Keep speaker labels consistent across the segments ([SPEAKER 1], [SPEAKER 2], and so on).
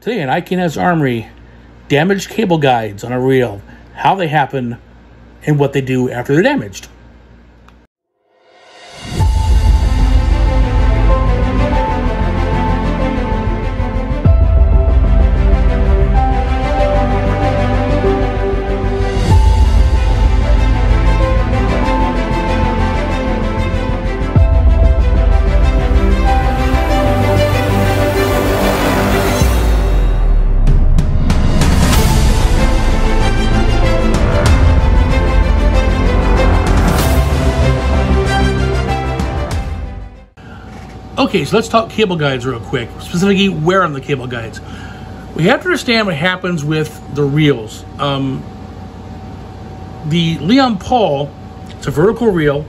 [SPEAKER 1] Today in Can Haz Armory, damaged cable guides on a reel, how they happen, and what they do after they're damaged. Okay, so let's talk cable guides real quick, specifically wear on the cable guides. We have to understand what happens with the reels. The Leon Paul, it's a vertical reel,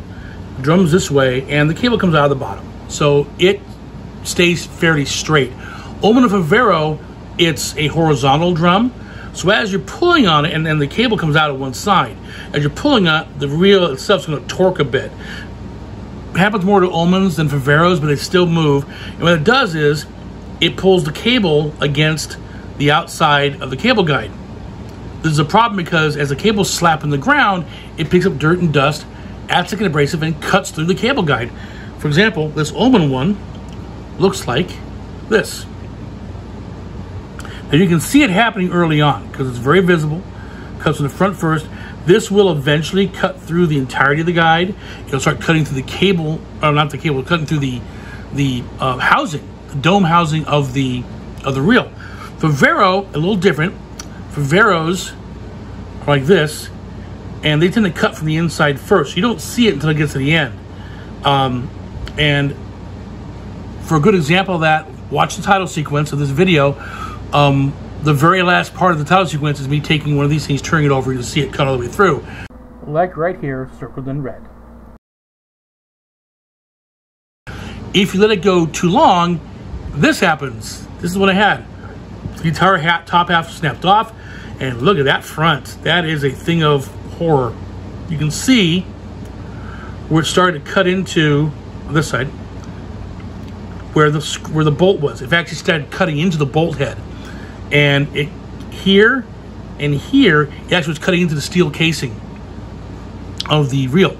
[SPEAKER 1] drums this way, and the cable comes out of the bottom. So it stays fairly straight. Ullman and Favero, it's a horizontal drum. So as you're pulling on it, and then the cable comes out of one side, as you're pulling on it, the reel itself is going to torque a bit. It happens more to Ullmans than Faveros, but they still move. And what it does is it pulls the cable against the outside of the cable guide. This is a problem because as the cable's slapping the ground, it picks up dirt and dust, acts like an abrasive, and cuts through the cable guide. For example, this Ullman one looks like this. Now you can see it happening early on because it's very visible. Cuts from the front first. This will eventually cut through the entirety of the guide. It'll start cutting through the cable, or not the cable, cutting through the housing, the dome housing of the reel. Favero, a little different. Faveros are like this, and they tend to cut from the inside first. You don't see it until it gets to the end. And for a good example of that, watch the title sequence of this video. The very last part of the title sequence is me taking one of these things, turning it over to see it cut all the way through. Like right here, circled in red. If you let it go too long, this happens. This is what I had. The entire top half snapped off, and look at that front. That is a thing of horror. You can see where it started to cut into on this side, where the bolt was. It actually started cutting into the bolt head. And it here and here, it actually was cutting into the steel casing of the reel.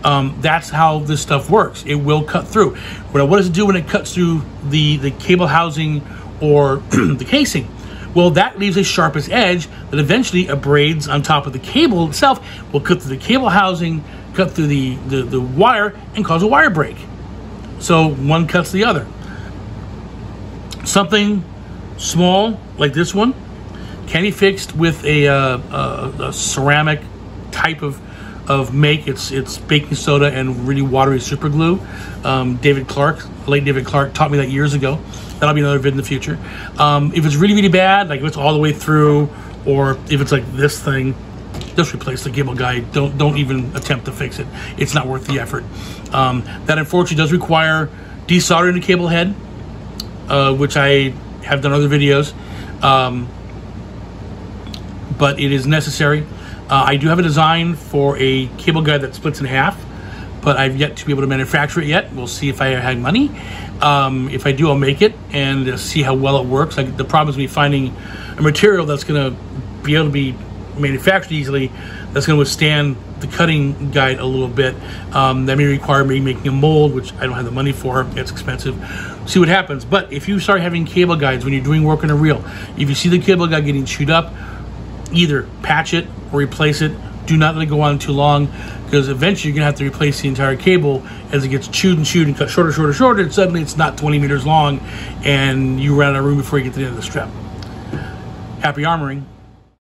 [SPEAKER 1] That's how this stuff works. It will cut through. What does it do when it cuts through the cable housing or the casing? Well, that leaves a sharpest edge that eventually abrades on top of the cable itself, will cut through the cable housing, cut through the wire, and cause a wire break. So one cuts the other. Something small like this one can be fixed with a ceramic type of make. It's baking soda and really watery super glue. David Clark, late David Clark, taught me that years ago. That'll be another vid in the future. If it's really bad, like if it's all the way through, or if it's like this thing, just replace the cable guide. Don't even attempt to fix it. It's not worth the effort. That unfortunately does require desoldering the cable head, which I have done other videos, but it is necessary. I do have a design for a cable guide that splits in half, but I've yet to be able to manufacture it yet. We'll see if I have money. If I do, I'll make it and see how well it works. The problem is me finding a material that's going to be able to be manufactured easily, that's going to withstand the cutting guide a little bit. That may require me making a mold, which I don't have the money for. It's expensive. See what happens. But if you start having cable guides when you're doing work on a reel, if you see the cable guide getting chewed up, either patch it or replace it. Do not let it go on too long, because eventually you're going to have to replace the entire cable as it gets chewed and cut shorter, and suddenly it's not 20 meters long, and you run out of room before you get to the end of the strap. Happy armoring.